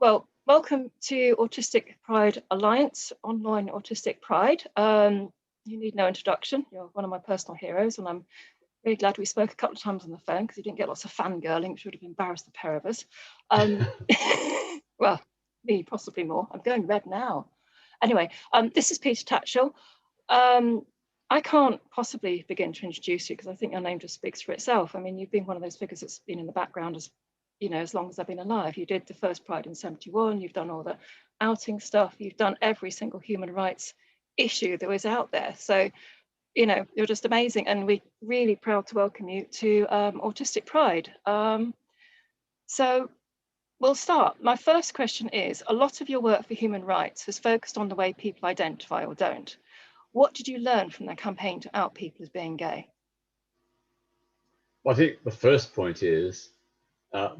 Well, welcome to Autistic Pride Alliance, online Autistic Pride. You need no introduction. You're one of my personal heroes, and I'm really glad we spoke a couple of times on the phone because you didn't get lots of fangirling, which would have embarrassed the pair of us. Well, me possibly more. I'm going red now. Anyway, this is PeterTatchell. I can't possibly begin to introduce you because I think your name just speaks for itself. I mean, you've been one of those figures that's been in the background as as long as I've been alive. You did the first Pride in '71, you've done all the outing stuff, you've done every single human rights issue that was out there. So, you're just amazing. And we're really proud to welcome you to Autistic Pride. So we'll start. My first question is, a lot of your work for human rights has focused on the way people identify or don't. What did you learn from the campaign to out people as being gay? Well, I think the first point is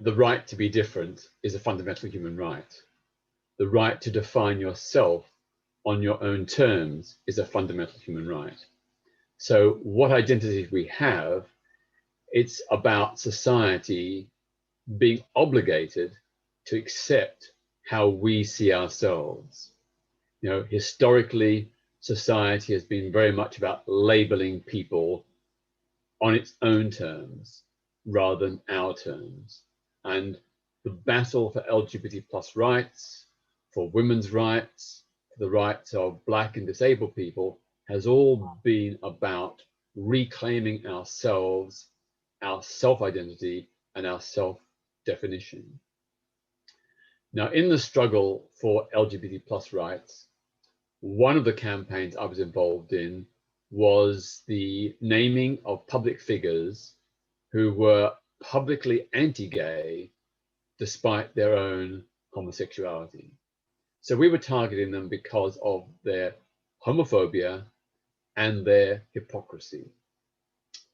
the right to be different is a fundamental human right. The right to define yourself on your own terms is a fundamental human right. So what identities we have, it's about society being obligated to accept how we see ourselves. Historically, society has been very much about labeling people on its own terms rather than our terms. And the battle for LGBT plus rights, for women's rights, for the rights of Black and disabled people has all been about reclaiming ourselves, our self-identity, and our self-definition. Now, in the struggle for LGBT plus rights, one of the campaigns I was involved in was the naming of public figures who were publicly anti-gay despite their own homosexuality. So we were targeting them because of their homophobia and their hypocrisy.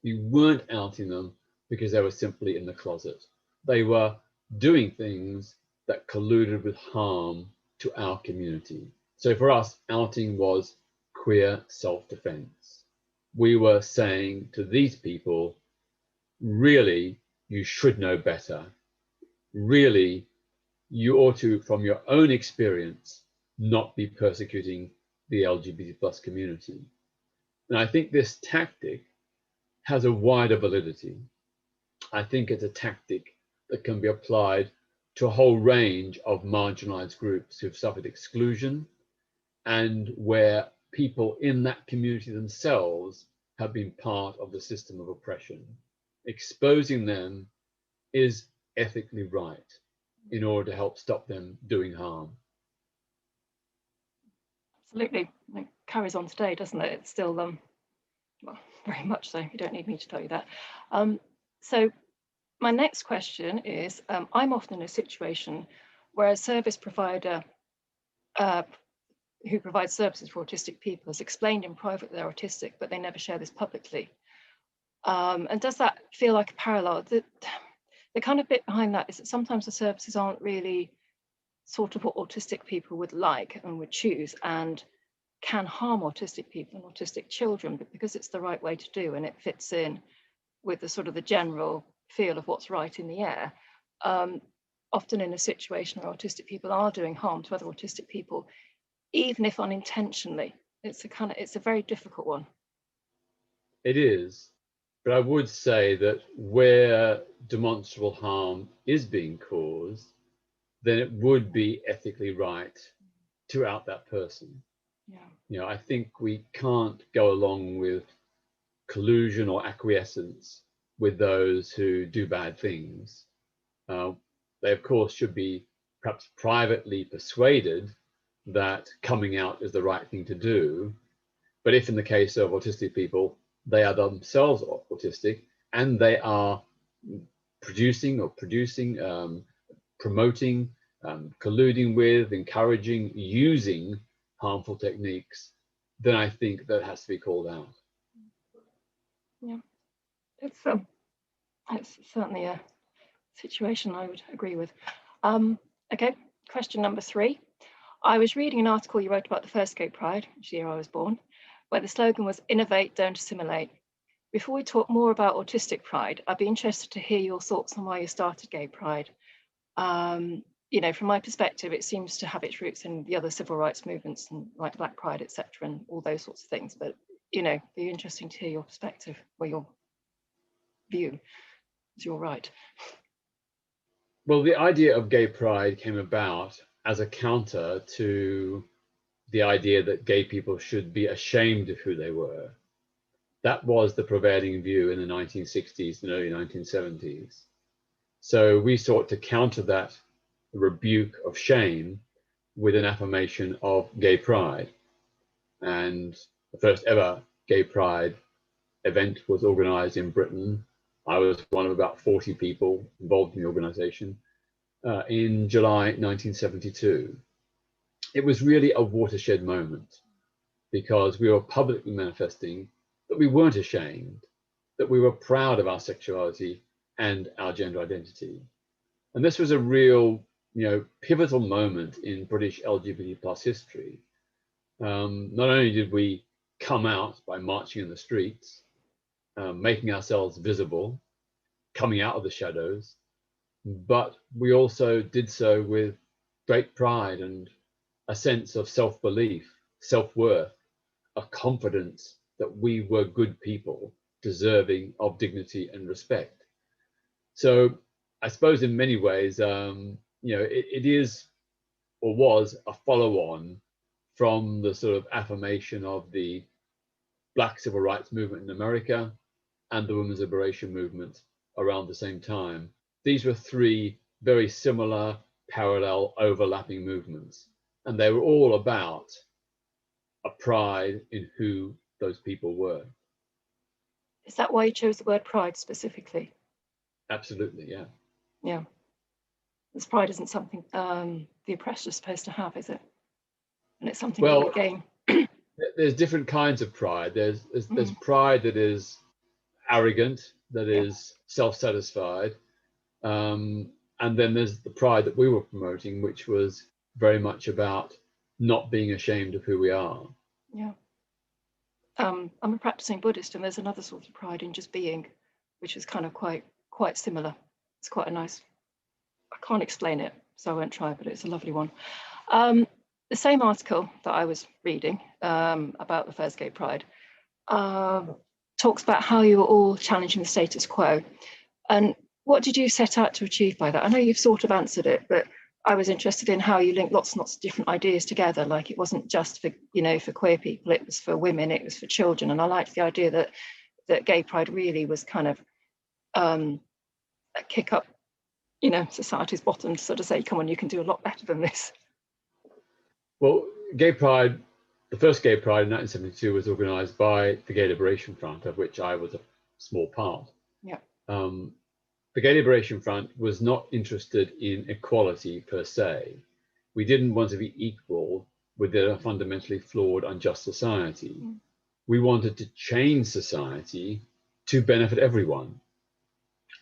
We weren't outing them because they were simply in the closet. They were doing things that colluded with harm to our community. So for us, outing was queer self-defense. We were saying to these people, really, you should know better. Really, you ought to, from your own experience, not be persecuting the LGBT plus community. And I think this tactic has a wider validity. I think it's a tactic that can be applied to a whole range of marginalized groups who've suffered exclusion and where people in that community themselves have been part of the system of oppression. Exposing them is ethically right in order to help stop them doing harm. Absolutely. It carries on today, doesn't it? It's still, well, very much so. You don't need me to tell you that. So my next question is, I'm often in a situation where a service provider who provides services for autistic people has explained in private that they're autistic, but they never share this publicly. And does that feel like a parallel? The kind of bit behind that is that sometimes the services aren't really sort of what autistic people would like and would choose, and can harm autistic people and autistic children, but because it's the right way to do and it fits in with the sort of the general feel of what's right in the air, often in a situation where autistic people are doing harm to other autistic people, even if unintentionally. It's a very difficult one. It is, but I would say that where demonstrable harm is being caused, then it would be ethically right to out that person. Yeah. I think we can't go along with collusion or acquiescence with those who do bad things. They, of course, should be perhaps privately persuaded that coming out is the right thing to do. But if in the case of autistic people, they are themselves autistic and they are promoting, colluding with, encouraging, using harmful techniques, then I think that has to be called out. Yeah, it's certainly a situation I would agree with. Okay, question number 3. I was reading an article you wrote about the first Gay Pride, which is the year I was born, where the slogan was "Innovate, don't assimilate." Before we talk more about Autistic Pride, I'd be interested to hear your thoughts on why you started Gay Pride. you know, from my perspective, it seems to have its roots in the other civil rights movements and like Black Pride, etc., and all those sorts of things. But, you know, it'd be interesting to hear your perspective or your view. You're right. Well, the idea of gay pride came about as a counter to the idea that gay people should be ashamed of who they were. That was the prevailing view in the 1960s and early 1970s. So we sought to counter that rebuke of shame with an affirmation of gay pride. And the first ever gay pride event was organized in Britain. I was one of about 40 people involved in the organization in July 1972. It was really a watershed moment because we were publicly manifesting that we weren't ashamed, that we were proud of our sexuality and our gender identity. And this was a real, pivotal moment in British LGBT plus history. Not only did we come out by marching in the streets, making ourselves visible, coming out of the shadows, but we also did so with great pride and a sense of self-belief, self-worth, a confidence that we were good people deserving of dignity and respect. So I suppose in many ways, it is or was a follow-on from the sort of affirmation of the Black civil rights movement in America and the women's liberation movement around the same time. These were three very similar, parallel, overlapping movements, and they were all about a pride in who those people were. Is that why you chose the word pride specifically? Absolutely, yeah. Yeah. Because pride isn't something the oppressed are supposed to have, is it? And it's something you gain. There's different kinds of pride. There's pride that is arrogant, that is self-satisfied. And then there's the pride that we were promoting, which was very much about not being ashamed of who we are. Yeah. I'm a practicing Buddhist, and there's another sort of pride in just being, which is kind of quite similar. It's quite a nice, I can't explain it, so I won't try, but it's a lovely one. The same article that I was reading about the first gay pride talks about how you were all challenging the status quo. And what did you set out to achieve by that? I know you've sort of answered it, but I was interested in how you linked lots and lots of different ideas together. Like it wasn't just for, for queer people, it was for women, it was for children. And I liked the idea that gay pride really was kind of a kick up, society's bottom to sort of say, come on, you can do a lot better than this. Well, gay pride, the first gay pride in 1972 was organized by the Gay Liberation Front, of which I was a small part. Yeah. The Gay Liberation Front was not interested in equality per se. We didn't want to be equal within a fundamentally flawed, unjust society. We wanted to change society to benefit everyone,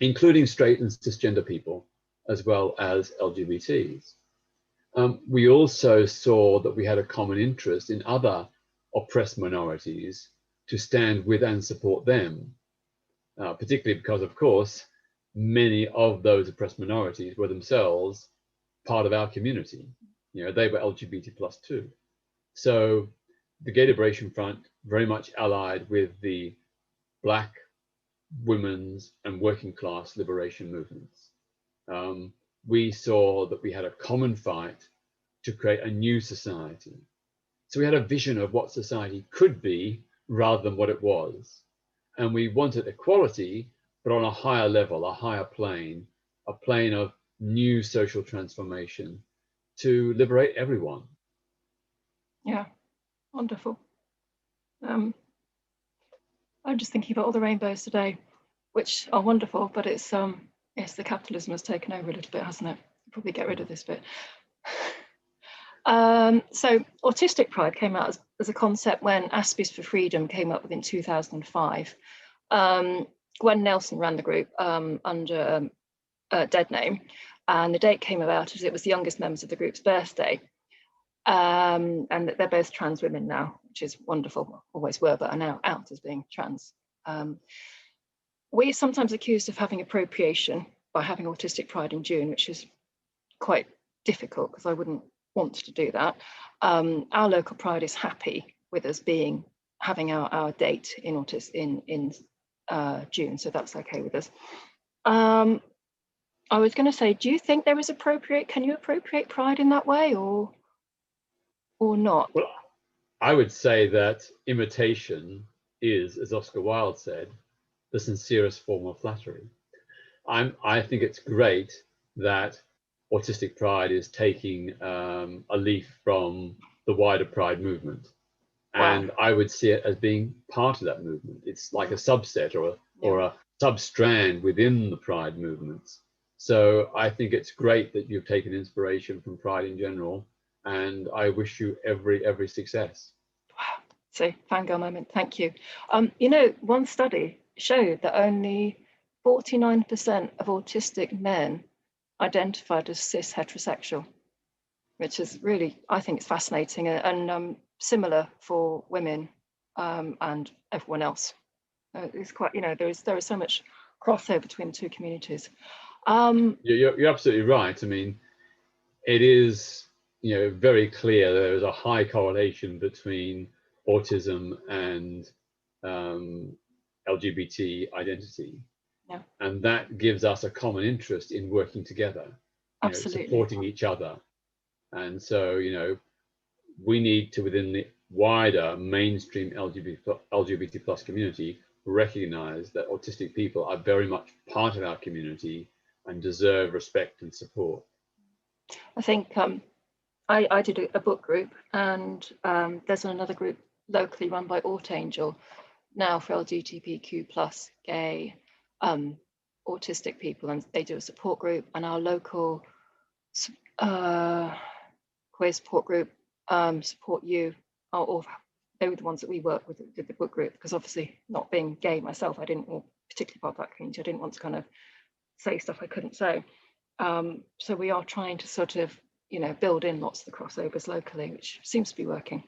including straight and cisgender people, as well as LGBTs. We also saw that we had a common interest in other oppressed minorities to stand with and support them, particularly because, of course, many of those oppressed minorities were themselves part of our community. They were LGBT plus too. So the Gay Liberation Front very much allied with the Black, women's and working class liberation movements. We saw that we had a common fight to create a new society. So we had a vision of what society could be rather than what it was. And we wanted equality, but on a higher level, a higher plane, a plane of new social transformation to liberate everyone. Yeah, wonderful. I'm just thinking about all the rainbows today, which are wonderful, but it's the capitalism has taken over a little bit, hasn't it? Probably get rid of this bit. So autistic pride came out as a concept when Aspies for Freedom came up with in 2005. Gwen Nelson ran the group under a dead name, and the date came about as it was the youngest members of the group's birthday. And they're both trans women now, which is wonderful. Always were, but are now out as being trans. We're sometimes accused of having appropriation by having autistic pride in June, which is quite difficult because I wouldn't want to do that. Our local pride is happy with us having our date in June, so that's okay with us. I was going to say, do you think there is can you appropriate pride in that way, or not? Well, I would say that imitation is, as Oscar Wilde said, the sincerest form of flattery. I think it's great that Autistic Pride is taking a leaf from the wider Pride movement. And I would see it as being part of that movement. It's like a subset or a sub-strand within the Pride movements. So I think it's great that you've taken inspiration from Pride in general, and I wish you every success. Wow. So fangirl moment, thank you. One study showed that only 49% of autistic men identified as cis heterosexual, which is really, I think it's fascinating, and similar for women and everyone else. It's quite, there is so much crossover between the two communities. You're absolutely right. I mean, it is, very clear there is a high correlation between autism and LGBT identity. Yeah. And that gives us a common interest in working together, supporting each other. And so, we need to, within the wider mainstream LGBT plus community, recognize that autistic people are very much part of our community and deserve respect and support. I think I did a book group, and there's another group locally run by Archangel now for LGBTQ plus gay autistic people, and they do a support group, and our local queer support group, Support You, they were the ones that we worked with the book group, because obviously not being gay myself, I didn't, or particularly part of that community, I didn't want to kind of say stuff I couldn't say. So we are trying to sort of, build in lots of the crossovers locally, which seems to be working.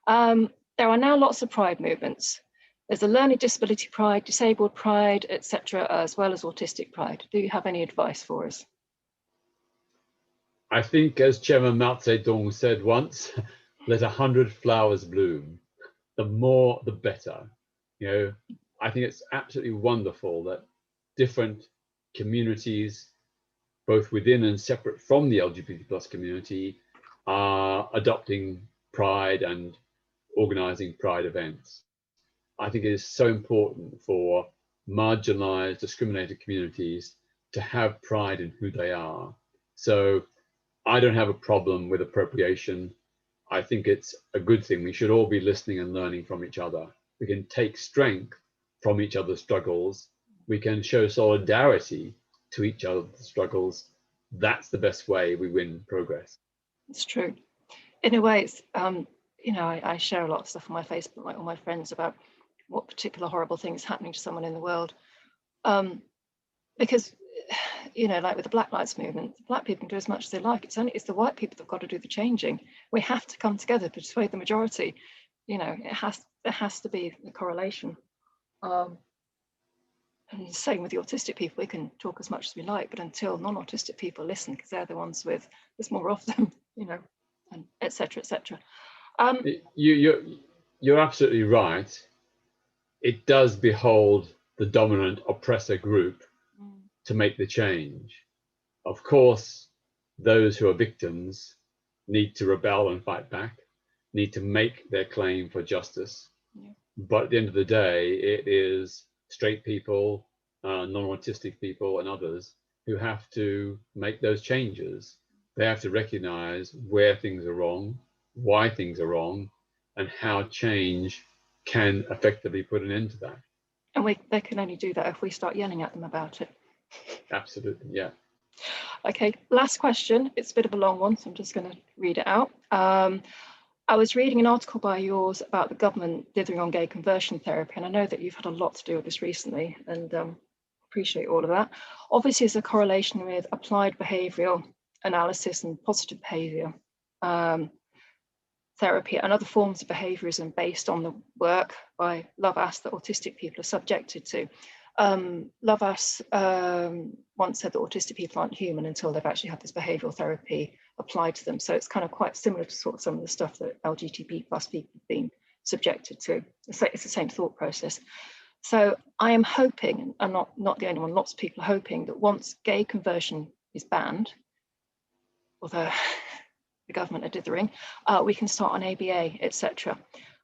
There are now lots of pride movements. There's a learning disability pride, disabled pride, etc., as well as autistic pride. Do you have any advice for us? I think, as Chairman Mao Zedong said once, let 100 flowers bloom. The more, the better. I think it's absolutely wonderful that different communities, both within and separate from the LGBT plus community, are adopting pride and organizing pride events. I think it is so important for marginalized, discriminated communities to have pride in who they are. So I don't have a problem with appropriation. I think it's a good thing. We should all be listening and learning from each other. We can take strength from each other's struggles. We can show solidarity to each other's struggles. That's the best way we win progress. It's true. In a way, it's, I share a lot of stuff on my Facebook, like all my friends, about what particular horrible thing is happening to someone in the world. Because, like with the Black Lives Movement, Black people can do as much as they like. It's the white people that've got to do the changing. We have to come together to persuade the majority. There has to be the correlation. And the same with the autistic people. We can talk as much as we like, but until non-autistic people listen, because they're the ones there's more of them, and et cetera, et cetera. You're absolutely right. It does behold the dominant oppressor group to make the change. Of course, those who are victims need to rebel and fight back, need to make their claim for justice. Yeah. But at the end of the day, it is straight people, non-autistic people and others who have to make those changes. They have to recognize where things are wrong, why things are wrong, and how change can effectively put an end to that. And they can only do that if we start yelling at them about it. Absolutely, yeah. Okay, last question. It's a bit of a long one, so I'm just going to read it out. I was reading an article by yours about the government dithering on gay conversion therapy, and I know that you've had a lot to do with this recently, and appreciate all of that. Obviously, there's a correlation with applied behavioural analysis and positive behaviour therapy and other forms of behaviourism based on the work by Love Ask that autistic people are subjected to. Love Us once said that autistic people aren't human until they've actually had this behavioural therapy applied to them. So it's kind of quite similar to sort of some of the stuff that LGBT plus people have been subjected to. It's the same thought process. So I am hoping, and I'm not the only one, lots of people are hoping that once gay conversion is banned, although the government are dithering, we can start on ABA, etc.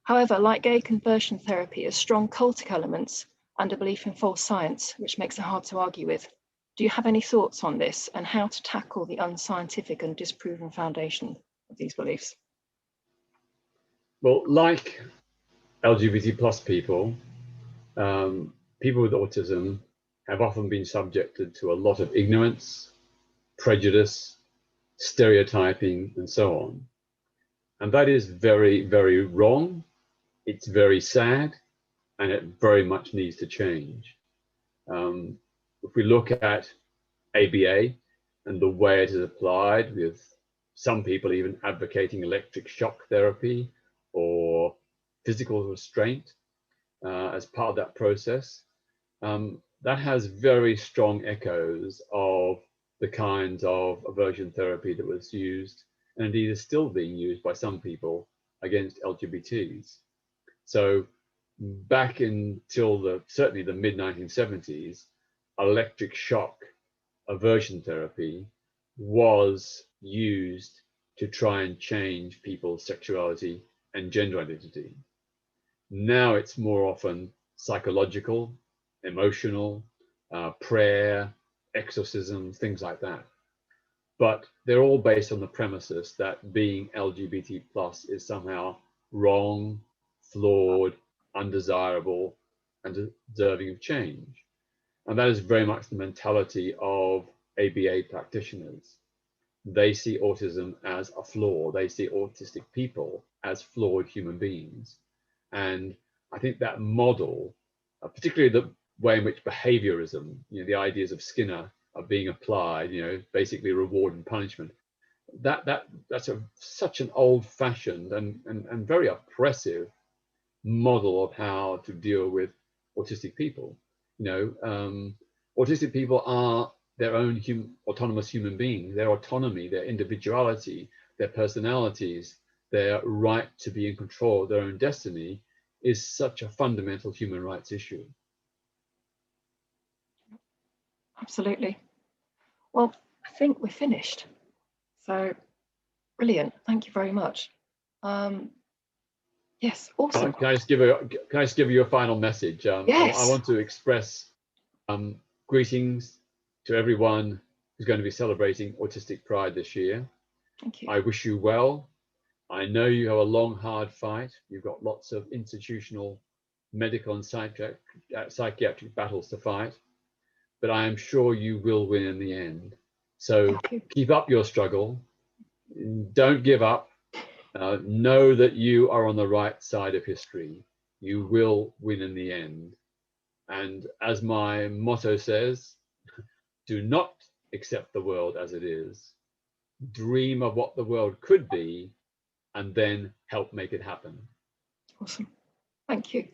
However, like gay conversion therapy has strong cultic elements and a belief in false science, which makes it hard to argue with. Do you have any thoughts on this and how to tackle the unscientific and disproven foundation of these beliefs? Well, like LGBT plus people, people with autism have often been subjected to a lot of ignorance, prejudice, stereotyping, and so on. And that is very, very wrong. It's very sad, and it very much needs to change. If we look at ABA and the way it is applied, with some people even advocating electric shock therapy or physical restraint as part of that process, that has very strong echoes of the kinds of aversion therapy that was used and indeed is still being used by some people against LGBTs. So back until certainly the mid-1970s, electric shock aversion therapy was used to try and change people's sexuality and gender identity. Now it's more often psychological, emotional, prayer, exorcism, things like that. But they're all based on the premises that being LGBT plus is somehow wrong, flawed, undesirable, and deserving of change. And that is very much the mentality of ABA practitioners. They see autism as a flaw. They see autistic people as flawed human beings. And I think that model, particularly the way in which behaviorism, the ideas of Skinner are being applied, basically reward and punishment, that's such an old-fashioned and very oppressive model of how to deal with autistic people. Autistic people are their own autonomous human beings. Their autonomy, their individuality, their personalities, their right to be in control of their own destiny is such a fundamental human rights issue. Absolutely. Well, I think we're finished. So brilliant. Thank you very much. Yes, awesome. Can I just give you a final message? Yes. I want to express greetings to everyone who's going to be celebrating Autistic Pride this year. Thank you. I wish you well. I know you have a long, hard fight. You've got lots of institutional, medical and psychiatric battles to fight, but I am sure you will win in the end. So keep up your struggle. Don't give up. Know that you are on the right side of history. You will win in the end. And as my motto says, do not accept the world as it is. Dream of what the world could be, and then help make it happen. Awesome. Thank you.